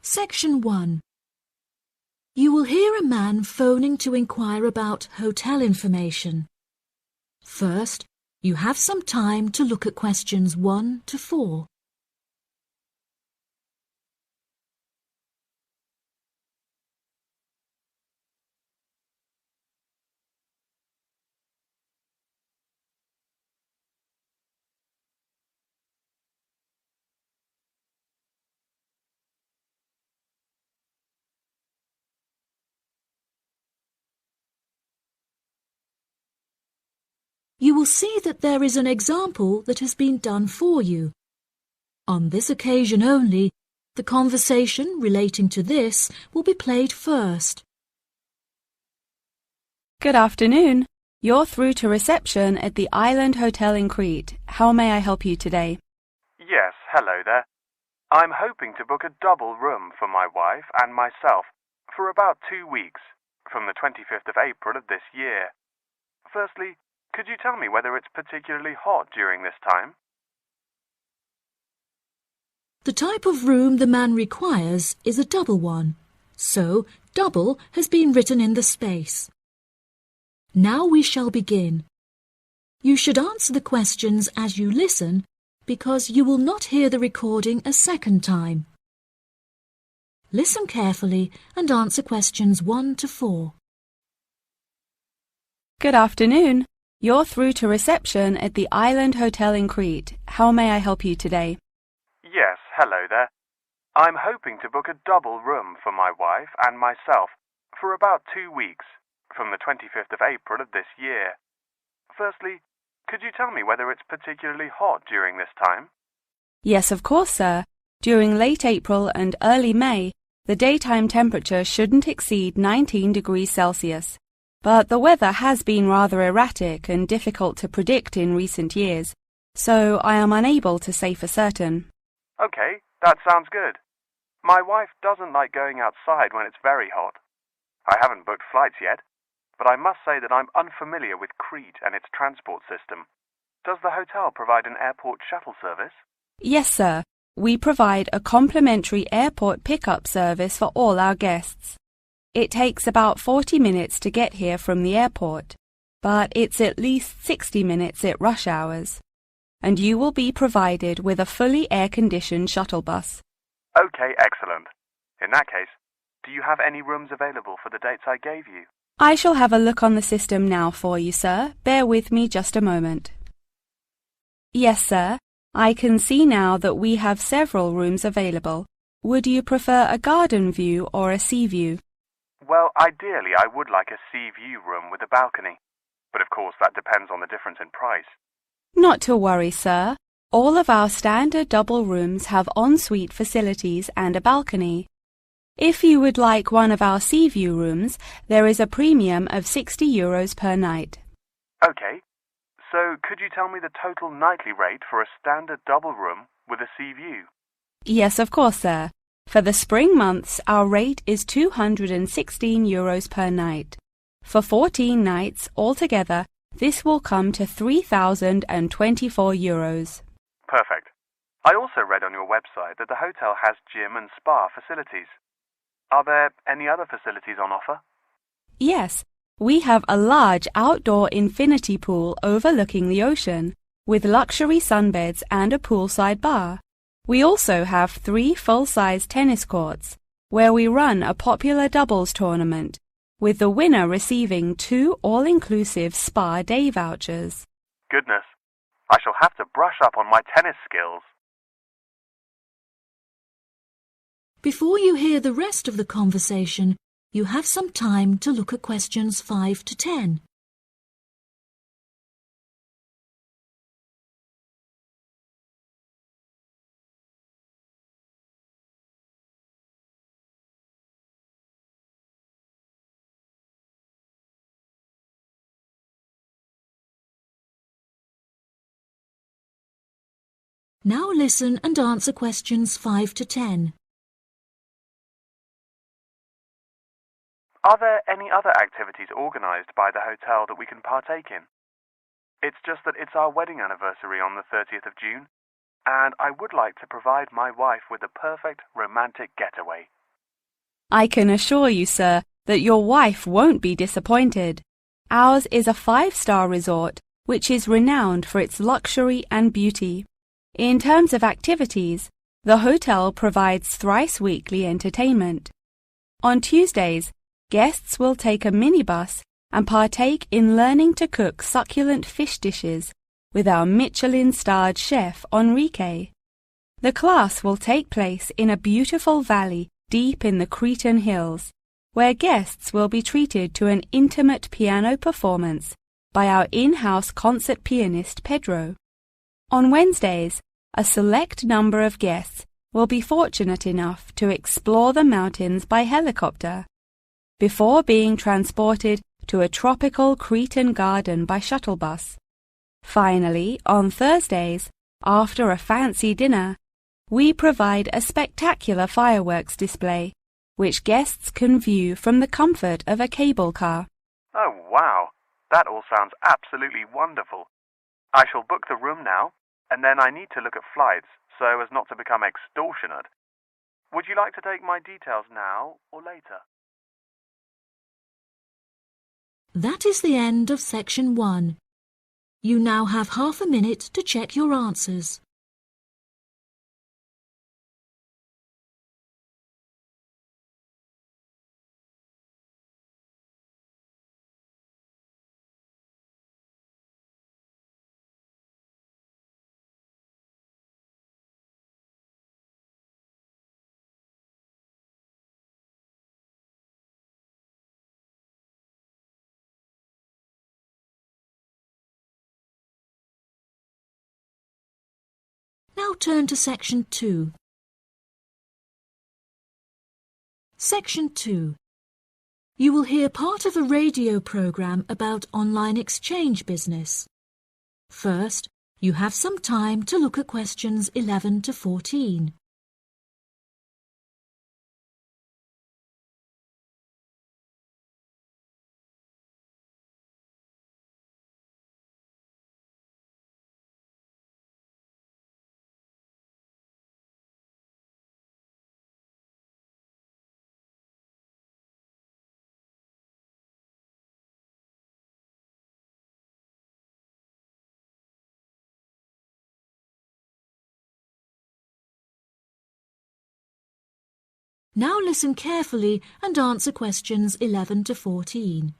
Section 1. You will hear a man phoning to inquire about hotel information. First, you have some time to look at questions 1 to 4. You will see that there is an example that has been done for you. On this occasion only, the conversation relating to this will be played first. Good afternoon. You're through to reception at the Island Hotel in Crete. How may I help you today? Yes, hello there. I'm hoping to book a double room for my wife and myself for about 2 weeks, from the 25th of April of this year. Firstly, could you tell me whether it's particularly hot during this time? The type of room the man requires is a double one, so double has been written in the space. Now we shall begin. You should answer the questions as you listen, because you will not hear the recording a second time. Listen carefully and answer questions 1 to 4. Good afternoon. You're through to reception at the Island Hotel in Crete. How may I help you today? Yes, hello there. I'm hoping to book a double room for my wife and myself for about 2 weeks, from the 25th of April of this year. Firstly, could you tell me whether it's particularly hot during this time? Yes, of course, sir. During late April and early May, the daytime temperature shouldn't exceed 19 degrees Celsius. But the weather has been rather erratic and difficult to predict in recent years, so I am unable to say for certain. Okay, that sounds good. My wife doesn't like going outside when it's very hot. I haven't booked flights yet, but I must say that I'm unfamiliar with Crete and its transport system. Does the hotel provide an airport shuttle service? Yes, sir. We provide a complimentary airport pickup service for all our guests. It takes about 40 minutes to get here from the airport, but it's at least 60 minutes at rush hours. And you will be provided with a fully air-conditioned shuttle bus. Okay, excellent. In that case, do you have any rooms available for the dates I gave you? I shall have a look on the system now for you, sir. Bear with me just a moment. Yes, sir. I can see now that we have several rooms available. Would you prefer a garden view or a sea view? Well, ideally I would like a sea view room with a balcony, but of course that depends on the difference in price. Not to worry, sir. All of our standard double rooms have ensuite facilities and a balcony. If you would like one of our sea view rooms, there is a premium of €60 per night. Okay, so could you tell me the total nightly rate for a standard double room with a sea view? Yes, of course, sir. For the spring months, our rate is €216 per night. For 14 nights altogether, this will come to €3,024. Perfect. I also read on your website that the hotel has gym and spa facilities. Are there any other facilities on offer? Yes, we have a large outdoor infinity pool overlooking the ocean, with luxury sunbeds and a poolside bar. We also have 3 full-size tennis courts, where we run a popular doubles tournament, with the winner receiving 2 all-inclusive spa day vouchers. Goodness, I shall have to brush up on my tennis skills. Before you hear the rest of the conversation, you have some time to look at questions 5 to 10. Now listen and answer questions 5 to 10. Are there any other activities organised by the hotel that we can partake in? It's just that it's our wedding anniversary on the 30th of June, and I would like to provide my wife with a perfect romantic getaway. I can assure you, sir, that your wife won't be disappointed. Ours is a 5-star resort which is renowned for its luxury and beauty. In terms of activities, the hotel provides thrice-weekly entertainment. On Tuesdays, guests will take a minibus and partake in learning to cook succulent fish dishes with our Michelin-starred chef Enrique. The class will take place in a beautiful valley deep in the Cretan hills, where guests will be treated to an intimate piano performance by our in-house concert pianist Pedro. On Wednesdays, a select number of guests will be fortunate enough to explore the mountains by helicopter, before being transported to a tropical Cretan garden by shuttle bus. Finally, on Thursdays, after a fancy dinner, we provide a spectacular fireworks display, which guests can view from the comfort of a cable car. Oh, wow! That all sounds absolutely wonderful. I shall book the room now, and then I need to look at flights so as not to become extortionate. Would you like to take my details now or later? That is the end of section 1. You now have half a minute to check your answers. Now turn to section 2. Section 2. You will hear part of a radio program about online exchange business. First, you have some time to look at questions 11 to 14. Now listen carefully and answer questions 11 to 14.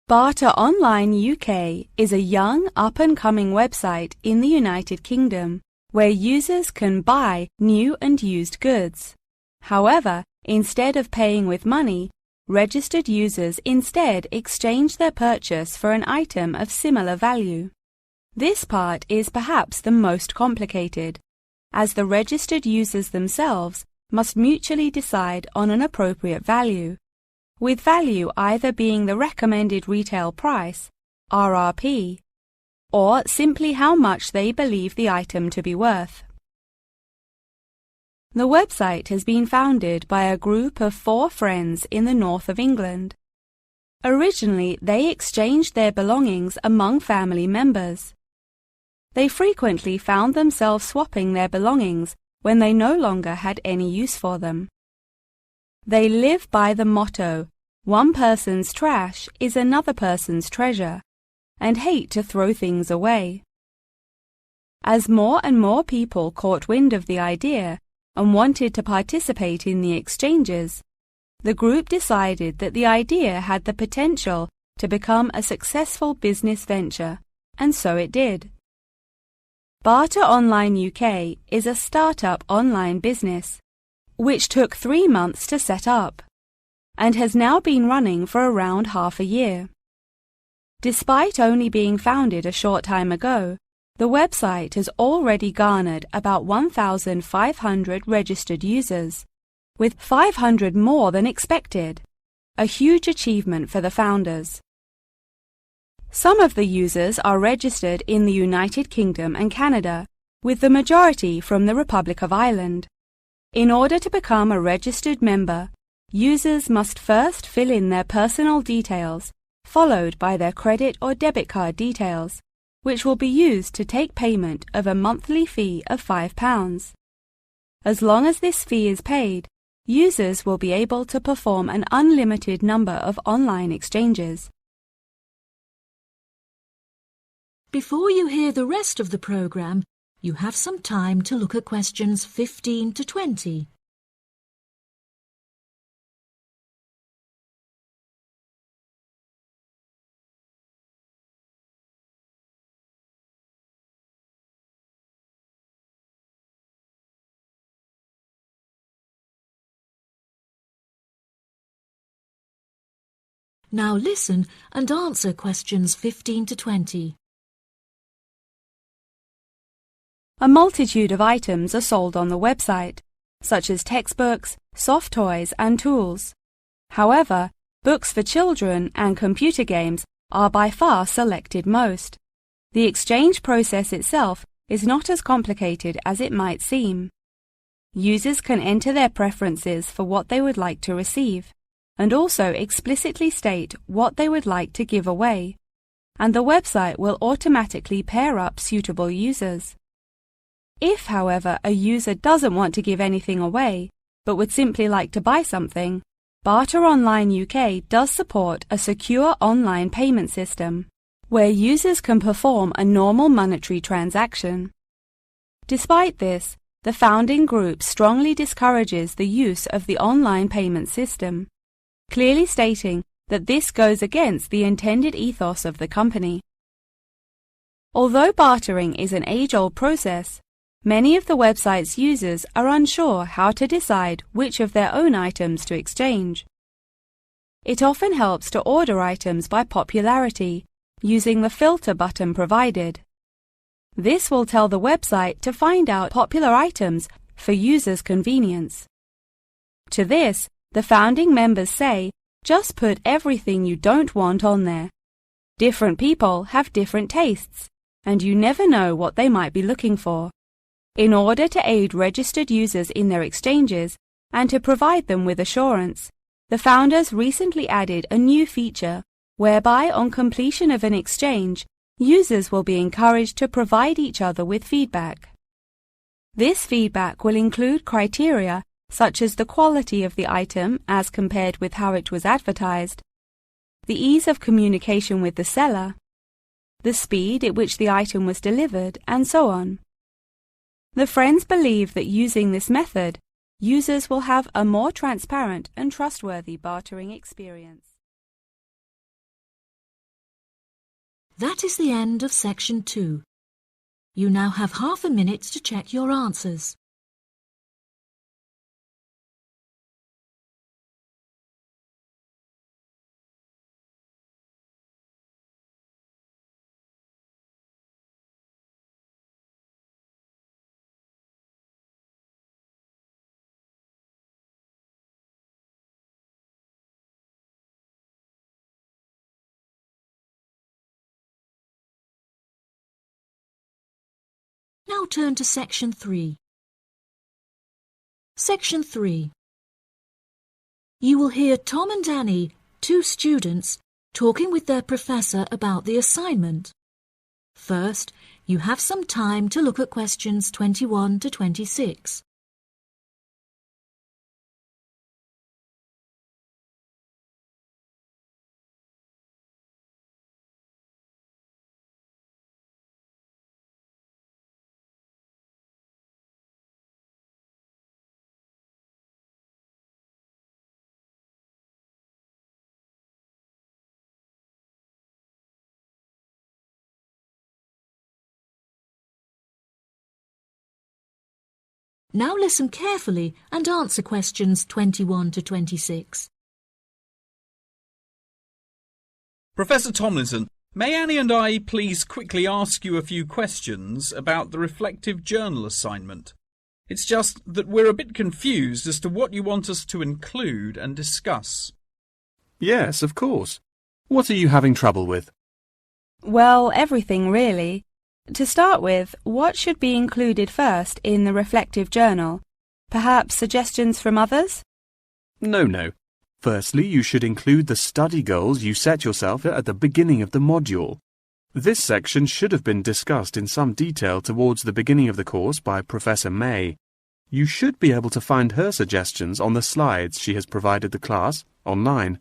Barter Online UK is a young, up-and-coming website in the United Kingdom where users can buy new and used goods. However, instead of paying with money, registered users instead exchange their purchase for an item of similar value. This part is perhaps the most complicated, as the registered users themselves must mutually decide on an appropriate value, with value either being the recommended retail price, RRP, or simply how much they believe the item to be worth. The website has been founded by a group of 4 friends in the north of England. Originally, they exchanged their belongings among family members. They frequently found themselves swapping their belongings when they no longer had any use for them. They live by the motto, "One person's trash is another person's treasure," and hate to throw things away. As more and more people caught wind of the idea and wanted to participate in the exchanges, the group decided that the idea had the potential to become a successful business venture, and so it did. Barter Online UK is a startup online business, which took 3 months to set up, and has now been running for around half a year. Despite only being founded a short time ago, the website has already garnered about 1,500 registered users, with 500 more than expected, a huge achievement for the founders. Some of the users are registered in the United Kingdom and Canada, with the majority from the Republic of Ireland. In order to become a registered member, users must first fill in their personal details, followed by their credit or debit card details, which will be used to take payment of a monthly fee of £5. As long as this fee is paid, users will be able to perform an unlimited number of online exchanges. Before you hear the rest of the programme, you have some time to look at questions 15 to 20. Now listen and answer questions 15 to 20. A multitude of items are sold on the website, such as textbooks, soft toys and tools. However, books for children and computer games are by far selected most. The exchange process itself is not as complicated as it might seem. Users can enter their preferences for what they would like to receive, and also explicitly state what they would like to give away, and the website will automatically pair up suitable users. If, however, a user doesn't want to give anything away, but would simply like to buy something, Barter Online UK does support a secure online payment system, where users can perform a normal monetary transaction. Despite this, the founding group strongly discourages the use of the online payment system, clearly stating that this goes against the intended ethos of the company. Although bartering is an age-old process, many of the website's users are unsure how to decide which of their own items to exchange. It often helps to order items by popularity using the filter button provided. This will tell the website to find out popular items for users' convenience. To this, the founding members say, just put everything you don't want on there. Different people have different tastes, and you never know what they might be looking for. In order to aid registered users in their exchanges and to provide them with assurance, the founders recently added a new feature whereby on completion of an exchange, users will be encouraged to provide each other with feedback. This feedback will include criteria such as the quality of the item as compared with how it was advertised, the ease of communication with the seller, the speed at which the item was delivered, and so on. The Friends believe that using this method, users will have a more transparent and trustworthy bartering experience. That is the end of section 2. You now have half a minute to check your answers. Now turn to section 3. Section 3. You will hear Tom and Annie, two students, talking with their professor about the assignment. First, you have some time to look at questions 21 to 26. Now listen carefully and answer questions 21 to 26. Professor Tomlinson, may Annie and I please quickly ask you a few questions about the reflective journal assignment? It's just that we're a bit confused as to what you want us to include and discuss. Yes, of course. What are you having trouble with? Well, everything really. To start with, what should be included first in the reflective journal? Perhaps suggestions from others? No. Firstly, you should include the study goals you set yourself at the beginning of the module. This section should have been discussed in some detail towards the beginning of the course by Professor May. You should be able to find her suggestions on the slides she has provided the class online.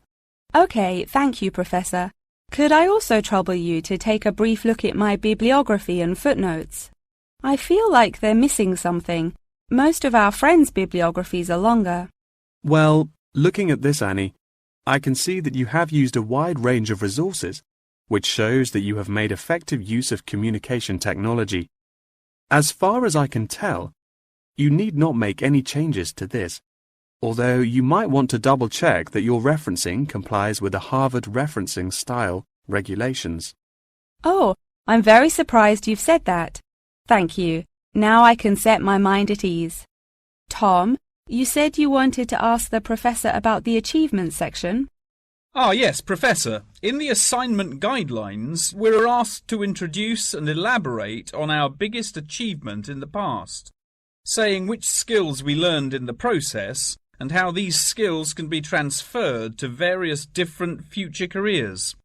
OK, thank you, Professor. Could I also trouble you to take a brief look at my bibliography and footnotes? I feel like they're missing something. Most of our friends' bibliographies are longer. Well, looking at this, Annie, I can see that you have used a wide range of resources, which shows that you have made effective use of communication technology. As far as I can tell, you need not make any changes to this, although you might want to double-check that your referencing complies with the Harvard Referencing Style regulations. Oh, I'm very surprised you've said that. Thank you. Now I can set my mind at ease. Tom, you said you wanted to ask the professor about the achievements section. Ah, yes, Professor. In the assignment guidelines, we're asked to introduce and elaborate on our biggest achievement in the past, saying which skills we learned in the process and how these skills can be transferred to various different future careers.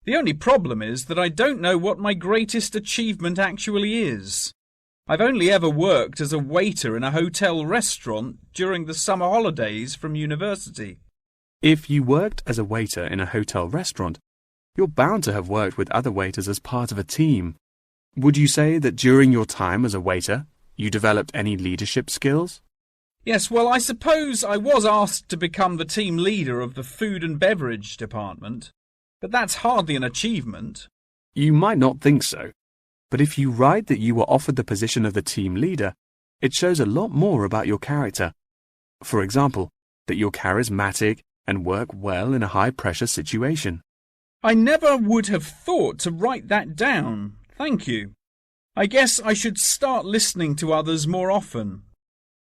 The only problem is that I don't know what my greatest achievement actually is. I've only ever worked as a waiter in a hotel restaurant during the summer holidays from university. If you worked as a waiter in a hotel restaurant, you're bound to have worked with other waiters as part of a team. Would you say that during your time as a waiter, you developed any leadership skills? Yes, well, I suppose I was asked to become the team leader of the food and beverage department, but that's hardly an achievement. You might not think so, but if you write that you were offered the position of the team leader, it shows a lot more about your character. For example, that you're charismatic and work well in a high-pressure situation. I never would have thought to write that down. Thank you. I guess I should start listening to others more often.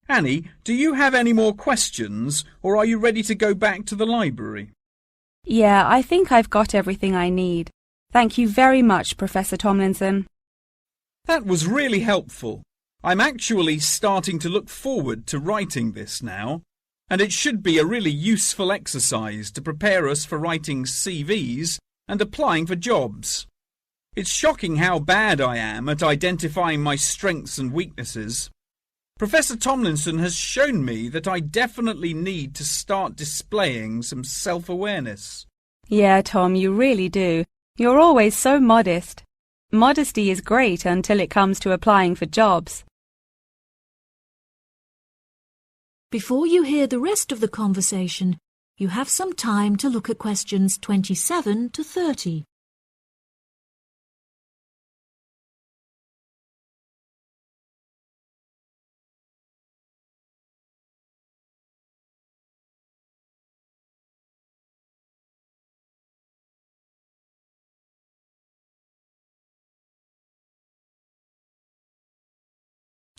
Annie, do you have any more questions, or are you ready to go back to the library? Yeah, I think I've got everything I need. Thank you very much, Professor Tomlinson. That was really helpful. I'm actually starting to look forward to writing this now, and it should be a really useful exercise to prepare us for writing CVs and applying for jobs. It's shocking how bad I am at identifying my strengths and weaknesses. Professor Tomlinson has shown me that I definitely need to start displaying some self-awareness. Yeah, Tom, you really do. You're always so modest. Modesty is great until it comes to applying for jobs. Before you hear the rest of the conversation, you have some time to look at questions 27 to 30.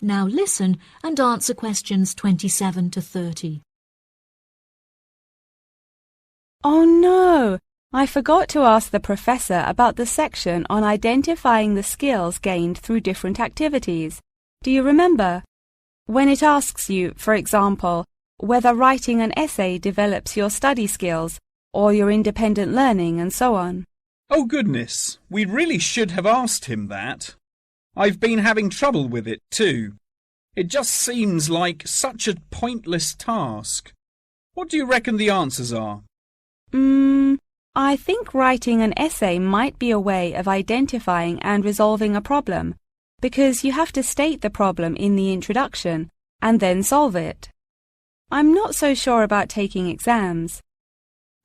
Now listen and answer questions 27 to 30. Oh no! I forgot to ask the professor about the section on identifying the skills gained through different activities. Do you remember? When it asks you, for example, whether writing an essay develops your study skills or your independent learning and so on. Oh goodness, we really should have asked him that. I've been having trouble with it too. It just seems like such a pointless task. What do you reckon the answers are? I think writing an essay might be a way of identifying and resolving a problem, because you have to state the problem in the introduction and then solve it. I'm not so sure about taking exams.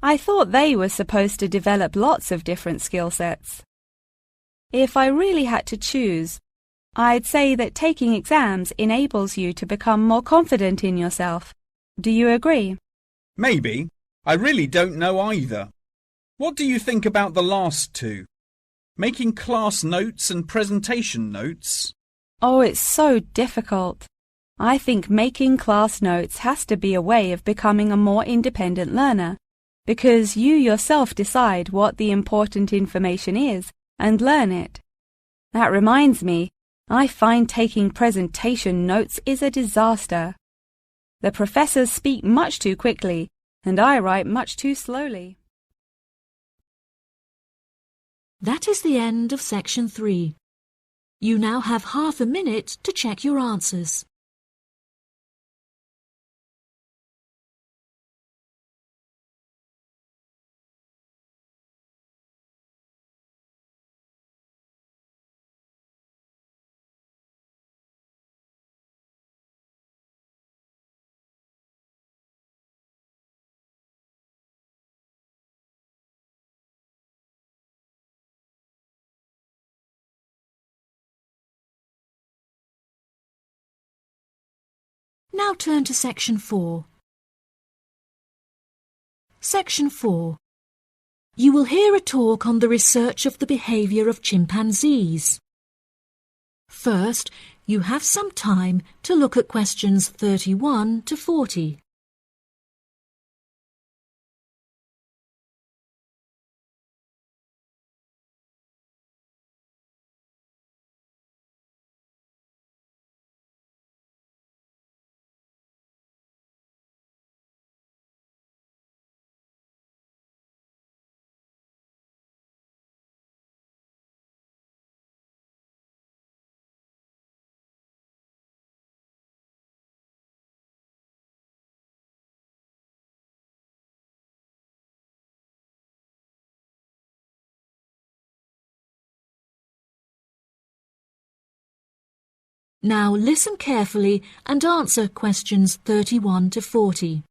I thought they were supposed to develop lots of different skill sets. If I really had to choose, I'd say that taking exams enables you to become more confident in yourself. Do you agree? Maybe. I really don't know either. What do you think about the last two? Making class notes and presentation notes? Oh, it's so difficult. I think making class notes has to be a way of becoming a more independent learner, because you yourself decide what the important information is and learn it. That reminds me, I find taking presentation notes is a disaster. The professors speak much too quickly, and I write much too slowly. That is the end of section 3. You now have half a minute to check your answers. Now turn to section 4. Section 4. You will hear a talk on the research of the behaviour of chimpanzees. First, you have some time to look at questions 31 to 40. Now listen carefully and answer questions 31 to 40.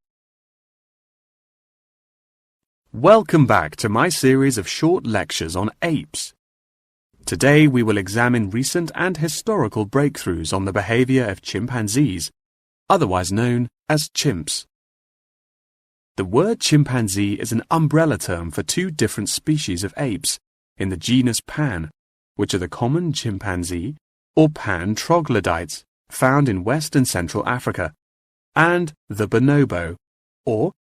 Welcome back to my series of short lectures on apes. Today we will examine recent and historical breakthroughs on the behavior of chimpanzees, otherwise known as chimps. The word chimpanzee is an umbrella term for two different species of apes in the genus Pan, which are the common chimpanzee or pan troglodytes found in West and Central Africa, and the bonobo, or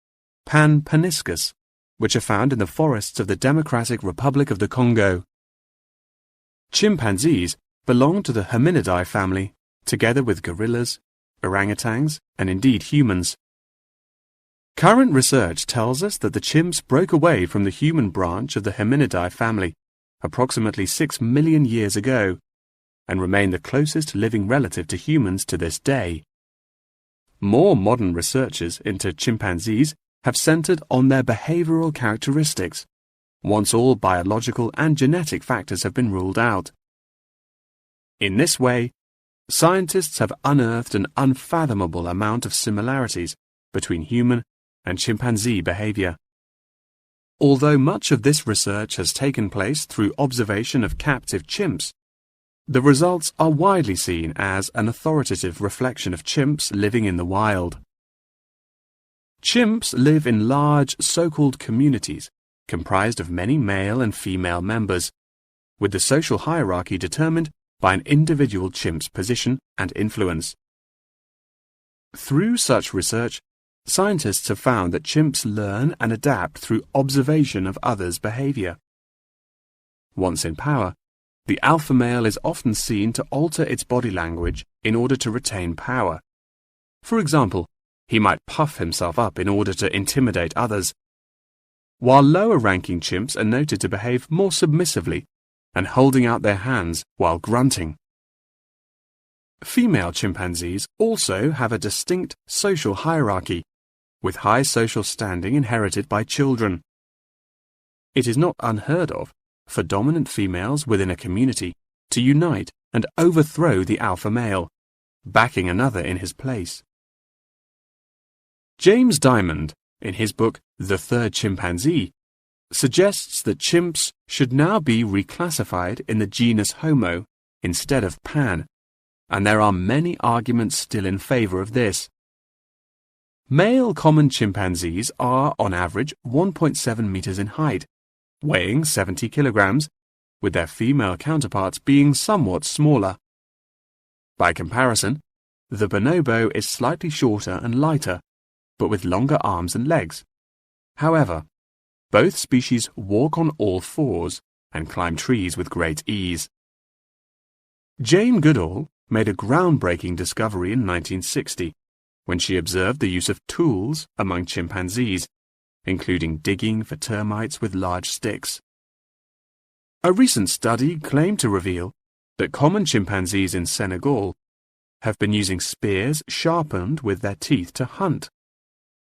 Pan paniscus, which are found in the forests of the Democratic Republic of the Congo. Chimpanzees belong to the Hominidae family, together with gorillas, orangutans, and indeed humans. Current research tells us that the chimps broke away from the human branch of the Hominidae family approximately 6 million years ago, and remain the closest living relative to humans to this day. More modern researches into chimpanzees have centered on their behavioral characteristics, once all biological and genetic factors have been ruled out. In this way, scientists have unearthed an unfathomable amount of similarities between human and chimpanzee behavior. Although much of this research has taken place through observation of captive chimps, the results are widely seen as an authoritative reflection of chimps living in the wild. Chimps live in large so-called communities comprised of many male and female members, with the social hierarchy determined by an individual chimp's position and influence. Through such research, scientists have found that chimps learn and adapt through observation of others' behavior. Once in power, the alpha male is often seen to alter its body language in order to retain power. For example, he might puff himself up in order to intimidate others, while lower-ranking chimps are noted to behave more submissively and holding out their hands while grunting. Female chimpanzees also have a distinct social hierarchy, with high social standing inherited by children. It is not unheard of for dominant females within a community to unite and overthrow the alpha male, backing another in his place. James Diamond, in his book The Third Chimpanzee, suggests that chimps should now be reclassified in the genus Homo instead of Pan, and there are many arguments still in favor of this. Male common chimpanzees are, on average, 1.7 meters in height, weighing 70 kilograms, with their female counterparts being somewhat smaller. By comparison, the bonobo is slightly shorter and lighter, but with longer arms and legs. However, both species walk on all fours and climb trees with great ease. Jane Goodall made a groundbreaking discovery in 1960 when she observed the use of tools among chimpanzees, including digging for termites with large sticks. A recent study claimed to reveal that common chimpanzees in Senegal have been using spears sharpened with their teeth to hunt.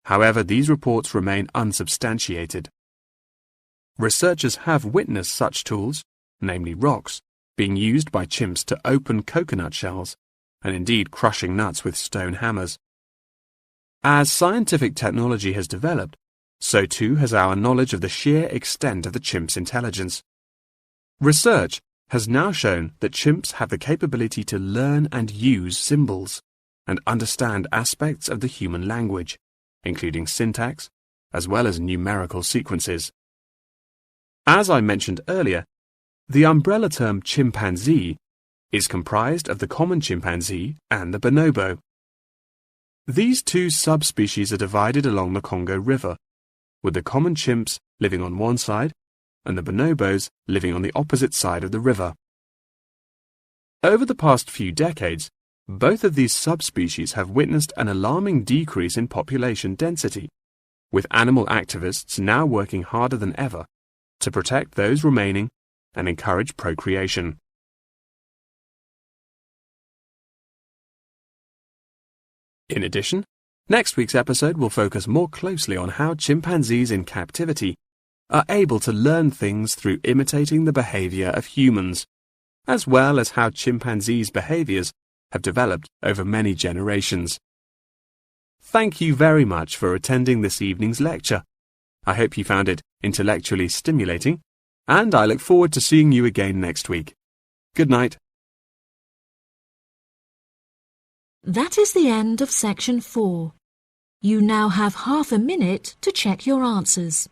However, these reports remain unsubstantiated. Researchers have witnessed such tools, namely rocks, being used by chimps to open coconut shells, and indeed crushing nuts with stone hammers. As scientific technology has developed, so too has our knowledge of the sheer extent of the chimp's intelligence. Research has now shown that chimps have the capability to learn and use symbols and understand aspects of the human language, including syntax, as well as numerical sequences. As I mentioned earlier, the umbrella term chimpanzee is comprised of the common chimpanzee and the bonobo. These two subspecies are divided along the Congo River, with the common chimps living on one side and the bonobos living on the opposite side of the river. Over the past few decades, both of these subspecies have witnessed an alarming decrease in population density, with animal activists now working harder than ever to protect those remaining and encourage procreation. In addition, next week's episode will focus more closely on how chimpanzees in captivity are able to learn things through imitating the behavior of humans, as well as how chimpanzees' behaviors have developed over many generations. Thank you very much for attending this evening's lecture. I hope you found it intellectually stimulating, and I look forward to seeing you again next week. Good night. That is the end of section 4. You now have half a minute to check your answers.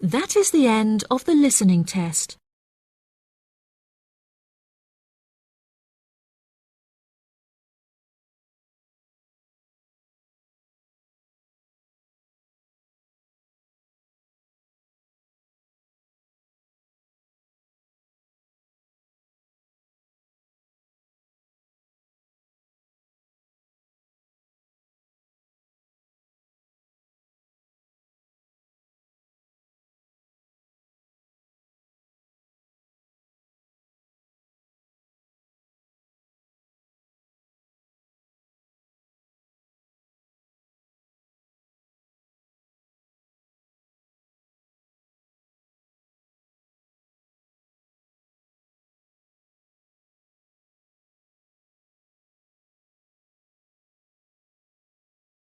That is the end of the listening test.